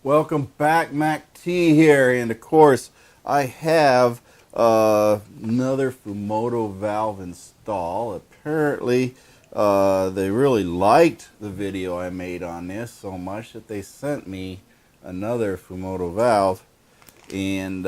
Welcome back, MacT here, and of course I have another Fumoto valve install. Apparently they really liked the video I made on this so much that they sent me another Fumoto valve, and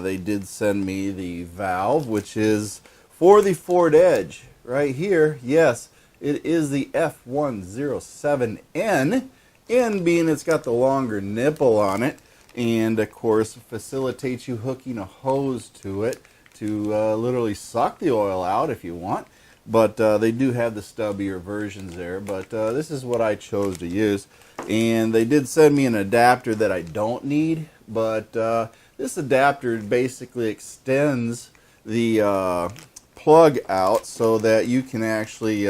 they did send me the valve which is for the FORDEDGE right here. Yes, it is the F107N. And being it's got the longer nipple on it, and of course facilitates you hooking a hose to it to literally suck the oil out if you want. But they do have the stubbier versions there, but this is what I chose to use. And they did send me an adapter that I don't need, but this adapter basically extends the plug out so that you can actually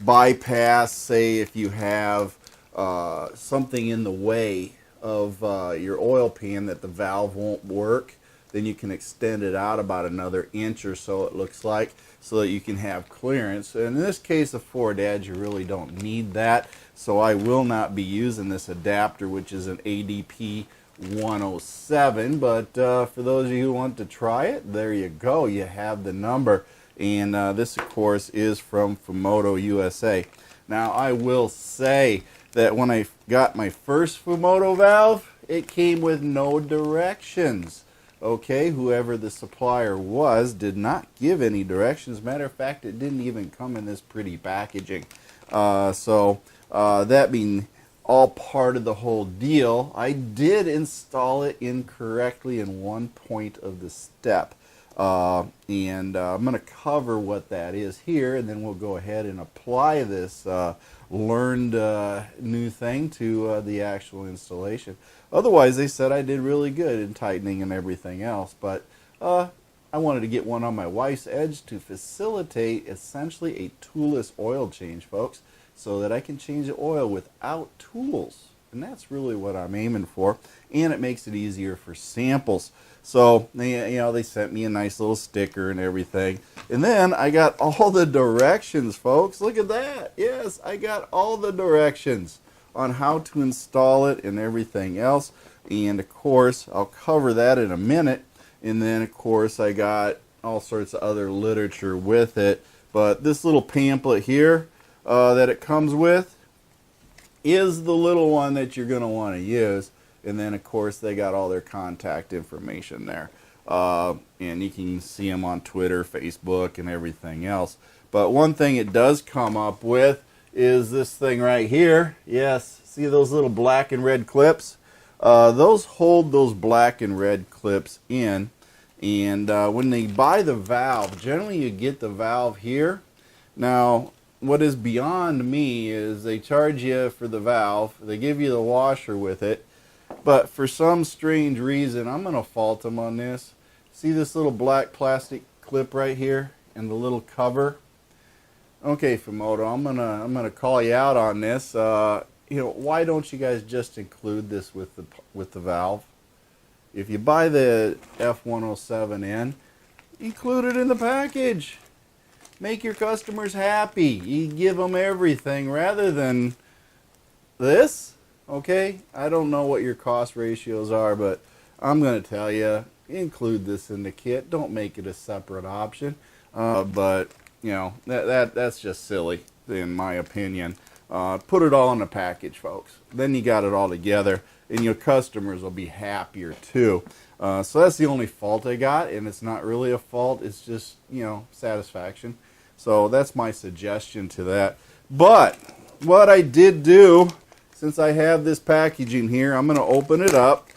bypass, say if you have something in the way of your oil pan that the valve won't work, then you can extend it out about another inch or so, it looks like, so that you can have clearance. And in this case, the FORDEDGE, you really don't need that, so I will not be using this adapter, which is an ADP 107. But for those of you who want to try it, there you go, you have the number. And this of course is from Fumoto USA. Now I will say that when I got my first Fumoto valve, it came with no directions. Okay, whoever the supplier was did not give any directions. Matter of fact, it didn't even come in this pretty packaging. So that being all part of the whole deal, I did install it incorrectly in one point of the step. And I'm going to cover what that is here, and then we'll go ahead and apply this learned new thing to the actual installation. Otherwise, they said I did really good in tightening and everything else, but I wanted to get one on my wife's edge to facilitate essentially a toolless oil change, folks, so that I can change the oil without tools. And that's really what I'm aiming for, and it makes it easier for samples. So they sent me a nice little sticker and everything, and then I got all the directions, folks. Look at that. Yes, I got all the directions on how to install it and everything else. And of course I'll cover that in a minute. And then of course I got all sorts of other literature with it, but this little pamphlet here that it comes with is the little one that you're going to want to use. And then of course they got all their contact information there, and you can see them on Twitter, Facebook, and everything else. But one thing it does come up with is this thing right here. Yes, see those little black and red clips? Those hold those black and red clips in, and when they buy the valve, generally you get the valve here. Now what is beyond me is they charge you for the valve, they give you the washer with it, but for some strange reason, I'm going to fault them on this. See this little black plastic clip right here and the little cover? Okay, Fumoto, I'm gonna call you out on this. Why don't you guys just include this with the valve? If you buy the F107N, include it in the package. Make your customers happy. You give them everything rather than this. Okay, I don't know what your cost ratios are, but I'm going to tell you, include this in the kit. Don't make it a separate option. But that's just silly in my opinion. Put it all in the package, folks. Then you got it all together, and your customers will be happier too. So that's the only fault I got, and it's not really a fault. It's just satisfaction. So that's my suggestion to that. But what I did do, since I have this packaging here, I'm going to open it up.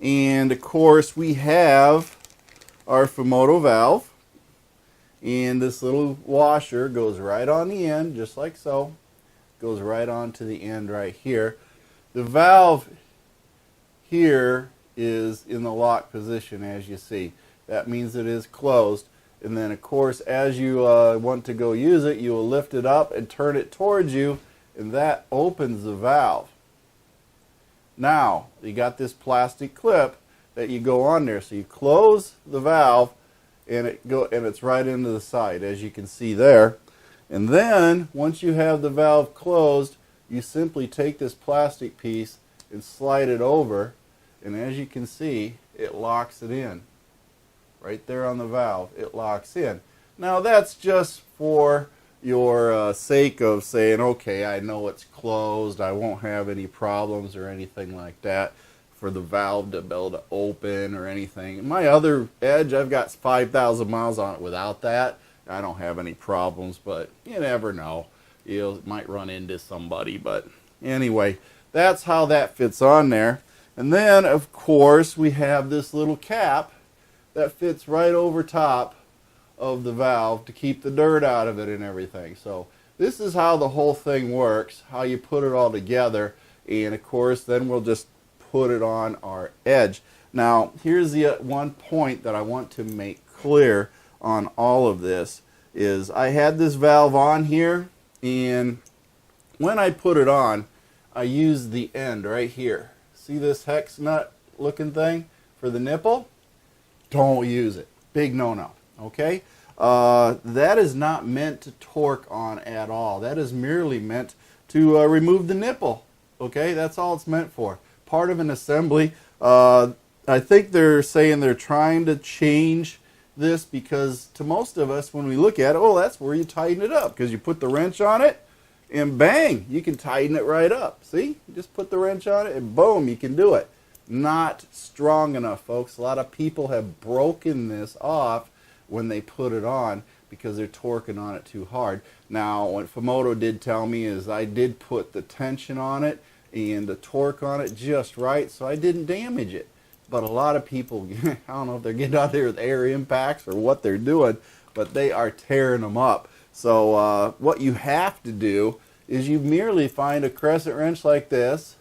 And of course we have our Fumoto valve. And this little washer goes right on the end, just like so. Goes right on to the end right here. The valve here is in the lock position, as you see. That means it is closed. And then of course as you want to go use it, you will lift it up and turn it towards you, and that opens the valve. Now you got this plastic clip that you go on there, so you close the valve and it's right into the side, as you can see there. And then once you have the valve closed, you simply take this plastic piece and slide it over, and as you can see, it locks it in. Right there on the valve, it locks in. Now that's just for your sake of saying, okay, I know it's closed, I won't have any problems or anything like that for the valve to be able to open or anything. My other Edge, I've got 5,000 miles on it without that. I don't have any problems, but you never know. You might run into somebody, but anyway, that's how that fits on there. And then, of course, we have this little cap that fits right over top of the valve to keep the dirt out of it and everything. So this is how the whole thing works, how you put it all together, and of course then we'll just put it on our Edge. Now here's the one point that I want to make clear on all of this is I had this valve on here, and when I put it on, I used the end right here. See this hex nut looking thing for the nipple? Don't use it. Big no-no. Okay? That is not meant to torque on at all. That is merely meant to remove the nipple. Okay? That's all it's meant for. Part of an assembly. I think they're saying they're trying to change this because to most of us, when we look at it, oh, that's where you tighten it up, because you put the wrench on it and bang, you can tighten it right up. See? You just put the wrench on it and boom, you can do it. Not strong enough, folks. A lot of people have broken this off when they put it on because they're torquing on it too hard. Now, what Fumoto did tell me is I did put the tension on it and the torque on it just right, so I didn't damage it. But a lot of people, I don't know if they're getting out there with air impacts or what they're doing, but they are tearing them up. So what you have to do is you merely find a crescent wrench like this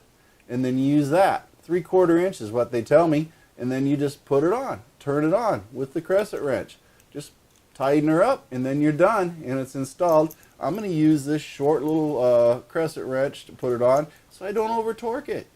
and then use that. 3/4 inch is what they tell me, and then you just put it on, turn it on with the crescent wrench. Just tighten her up and then you're done and it's installed. I'm going to use this short little crescent wrench to put it on so I don't over torque it.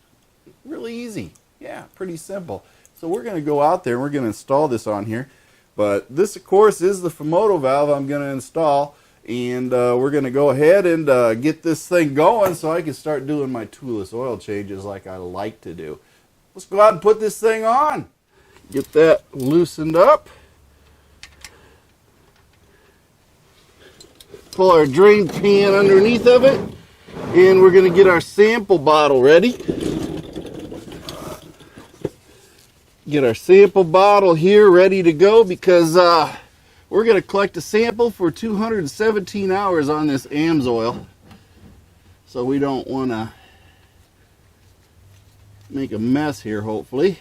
Really easy. Yeah, pretty simple. So we're going to go out there and we're going to install this on here. But this, of course, is the Fumoto valve I'm going to install. And we're going to go ahead and get this thing going so I can start doing my toolless oil changes like I like to do. Let's go out and put this thing on. Get that loosened up. Pull our drain pan underneath of it. And we're going to get our sample bottle ready. Get our sample bottle here ready to go because we're going to collect a sample for 217 hours on this Amsoil. So we don't want to make a mess here, hopefully.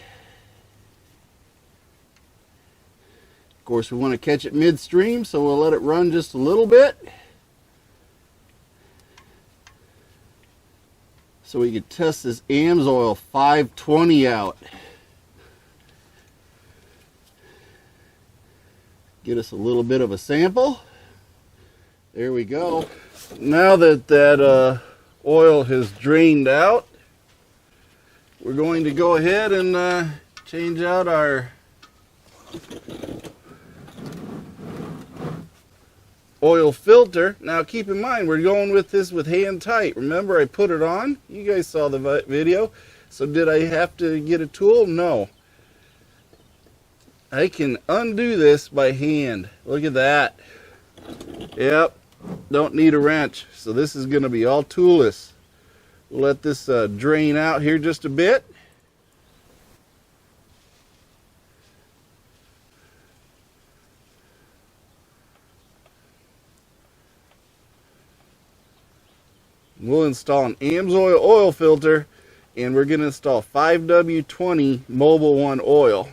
Of course, we want to catch it midstream, so we'll let it run just a little bit. So we can test this Amsoil 520 out. Get us a little bit of a sample. There we go. Now that that oil has drained out, we're going to go ahead and change out our oil filter. Now keep in mind, we're going with this with hand tight. Remember, I put it on. You guys saw the video. So did I have to get a tool? No. I can undo this by hand. Look at that. Yep, don't need a wrench. So this is going to be all toolless. We'll let this drain out here just a bit. We'll install an Amsoil oil filter, and we're going to install 5W20 Mobil 1 oil.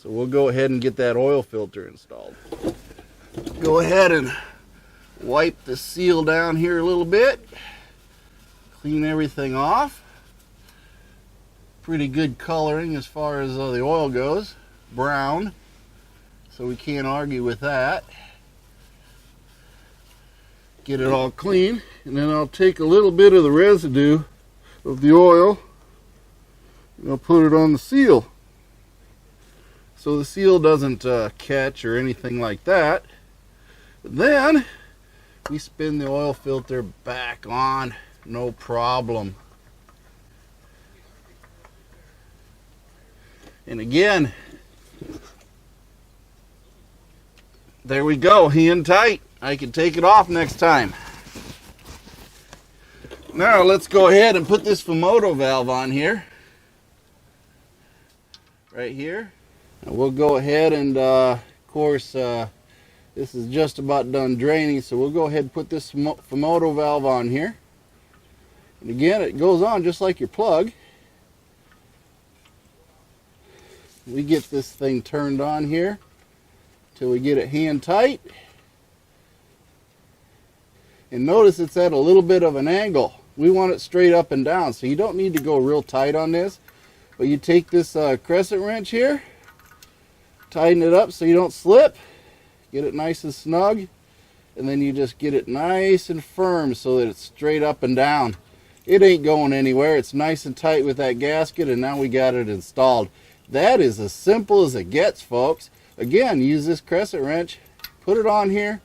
So we'll go ahead and get that oil filter installed. Go ahead and wipe the seal down here a little bit. Clean everything off. Pretty good coloring as far as the oil goes. Brown. So we can't argue with that. Get it all clean. And then I'll take a little bit of the residue of the oil and I'll put it on the seal. So the seal doesn't catch or anything like that. But then we spin the oil filter back on no problem. And again, there we go, hand tight. I can take it off next time. Now let's go ahead and put this Fumoto valve on here. Right here. And we'll go ahead and, of course, this is just about done draining, so we'll go ahead and put this Fumoto valve on here. And again, it goes on just like your plug. We get this thing turned on here till we get it hand tight. And notice it's at a little bit of an angle. We want it straight up and down, so you don't need to go real tight on this. But you take this crescent wrench here, tighten it up so you don't slip, get it nice and snug, and then you just get it nice and firm so that it's straight up and down. It ain't going anywhere. It's nice and tight with that gasket, and now we got it installed. That is as simple as it gets, folks. Again, use this crescent wrench, put it on here,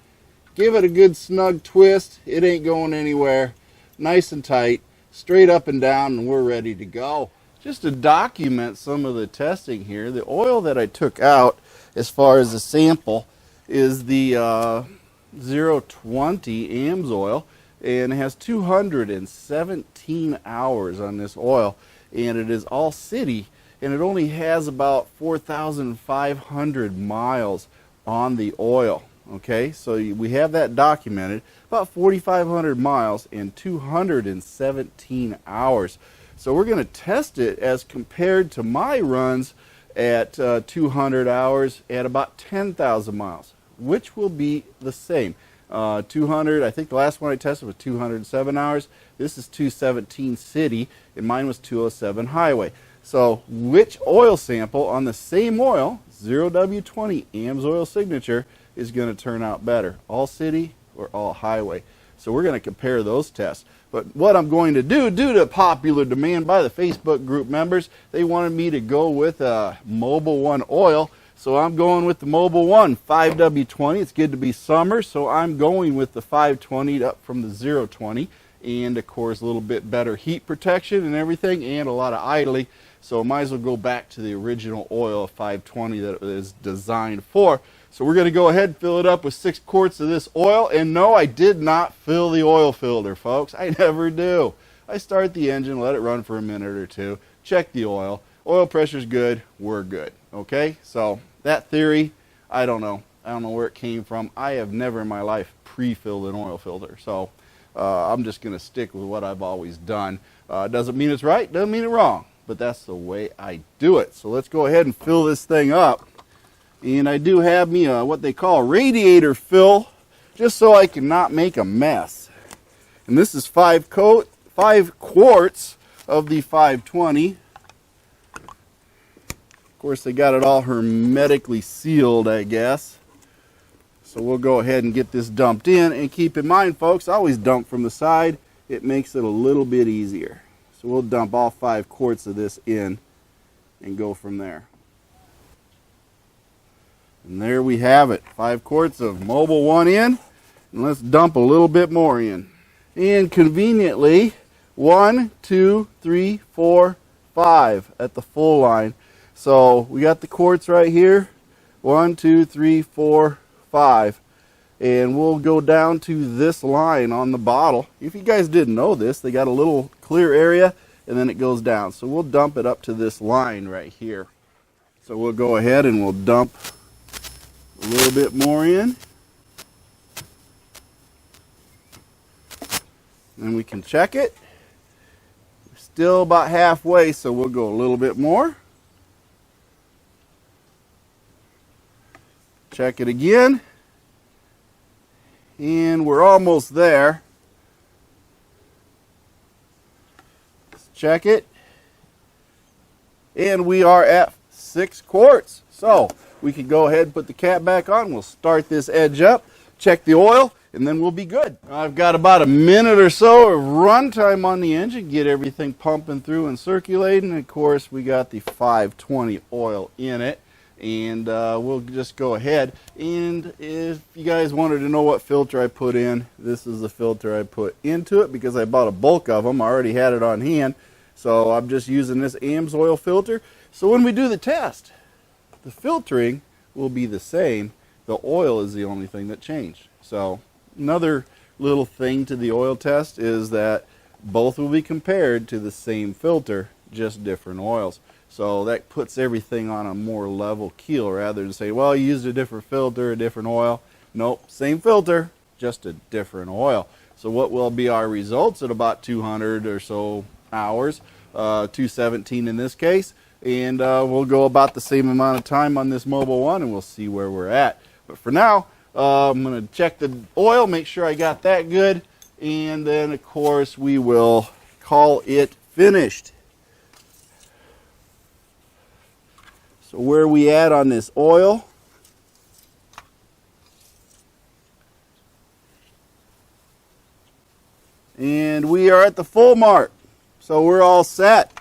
give it a good snug twist. It ain't going anywhere. Nice and tight, straight up and down, and we're ready to go. Just to document some of the testing here, the oil that I took out as far as the sample is the 020 Amsoil, and it has 217 hours on this oil, and it is all city, and it only has about 4,500 miles on the oil. Okay, so we have that documented, about 4,500 miles and 217 hours. So we're going to test it as compared to my runs at 200 hours at about 10,000 miles, which will be the same. 200, I think the last one I tested was 207 hours. This is 217 city, and mine was 207 highway. So which oil sample on the same oil, 0W20 Amsoil signature, is going to turn out better, all city or all highway? So we're going to compare those tests. But what I'm going to do, due to popular demand by the Facebook group members, they wanted me to go with a Mobil 1 oil. So I'm going with the Mobil 1 5W20. It's good to be summer, so I'm going with the 520 up from the 020. And of course a little bit better heat protection and everything, and a lot of idling. So I might as well go back to the original oil of 520 that it was designed for. So we're going to go ahead and fill it up with 6 quarts of this oil. And no, I did not fill the oil filter, folks. I never do. I start the engine, let it run for a minute or two, check the oil. Oil pressure's good, we're good. Okay, so that theory, I don't know. I don't know where it came from. I have never in my life pre-filled an oil filter. So I'm just going to stick with what I've always done. Doesn't mean it's right, doesn't mean it's wrong, but that's the way I do it. So let's go ahead and fill this thing up. And I do have me what they call radiator fill, just so I can not make a mess. And this is 5 quarts of the 520. Of course, they got it all hermetically sealed, I guess. So we'll go ahead and get this dumped in. And keep in mind, folks, I always dump from the side. It makes it a little bit easier. So we'll dump all 5 quarts of this in and go from there. And there we have it, 5 quarts of Mobil 1 in, and let's dump a little bit more in. And conveniently, 1, 2, 3, 4, 5 at the full line. So we got the quarts right here, 1, 2, 3, 4, 5. And we'll go down to this line on the bottle. If you guys didn't know this, they got a little clear area, and then it goes down. So we'll dump it up to this line right here. So we'll go ahead and we'll dump a little bit more in, and we can check it. We're still about halfway, so we'll go a little bit more. Check it again, and we're almost there. Let's check it, and we are at 6 quarts. So we can go ahead and put the cap back on. We'll start this edge up, check the oil, and then we'll be good. I've got about a minute or so of run time on the engine, get everything pumping through and circulating. Of course, we got the 520 oil in it. and we'll just go ahead. And if you guys wanted to know what filter I put in, this is the filter I put into it because I bought a bulk of them. I already had it on hand, so I'm just using this Amsoil filter. So when we do the test, the filtering will be the same. The oil is the only thing that changed. So another little thing to the oil test is that both will be compared to the same filter, just different oils. So that puts everything on a more level keel rather than say, well, you used a different filter, a different oil. Nope, same filter, just a different oil. So what will be our results at about 200 or so hours, 217 in this case, and we'll go about the same amount of time on this Mobile One and we'll see where we're at. But for now, I'm going to check the oil, make sure I got that good, and then of course we will call it finished. So where are we at on this oil? And we are at the full mark. So we're all set.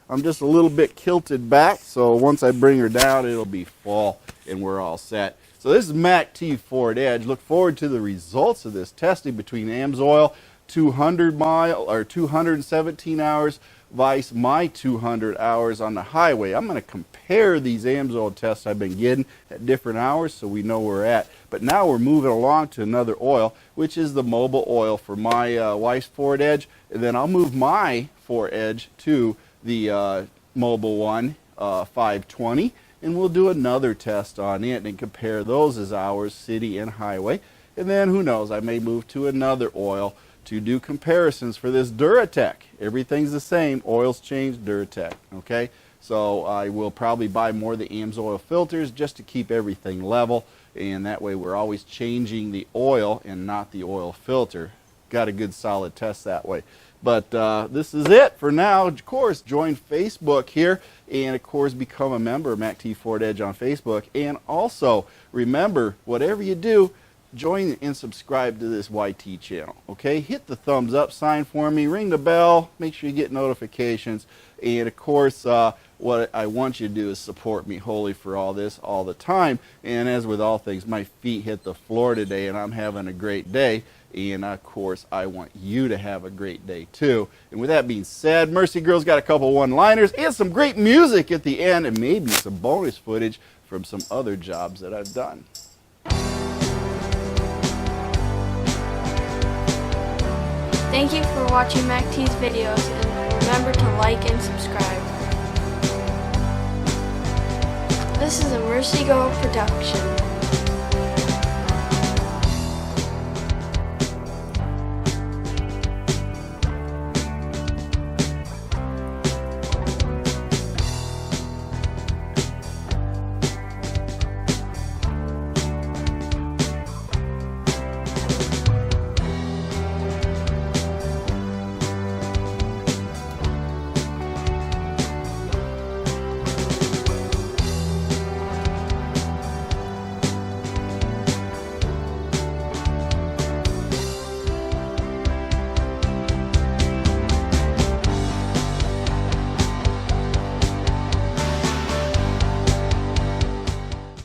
I'm just a little bit kilted back, so once I bring her down, it'll be full and we're all set. So this is MACTFORDEDGE. Look forward to the results of this testing between Amsoil 217 hours vice my 200 hours on the highway. I'm going to compare these Amsoil tests I've been getting at different hours so we know where we're at. But now we're moving along to another oil, which is the mobile oil for my wife's FORDEDGE, and then I'll move my FORDEDGE to the Mobile One 520, and we'll do another test on it and compare those as hours, city and highway. And then who knows, I may move to another oil to do comparisons for this Duratec. Everything's the same, oils changed, Duratec, okay? So I will probably buy more of the Amsoil filters just to keep everything level, and that way we're always changing the oil and not the oil filter. Got a good solid test that way. But this is it for now. Of course, join Facebook here, and of course become a member of MACTFORDEDGE on Facebook. And also remember, whatever you do, join and subscribe to this YT channel, okay? Hit the thumbs up sign for me, ring the bell, make sure you get notifications, and of course what I want you to do is support me wholly for all this all the time. And as with all things, my feet hit the floor today and I'm having a great day, and of course I want you to have a great day too. And with that being said, Mercy Girl's got a couple one-liners and some great music at the end, and maybe some bonus footage from some other jobs that I've done. Thank you for watching MacT's videos, and remember to like and subscribe. This is a Mercy Girl production.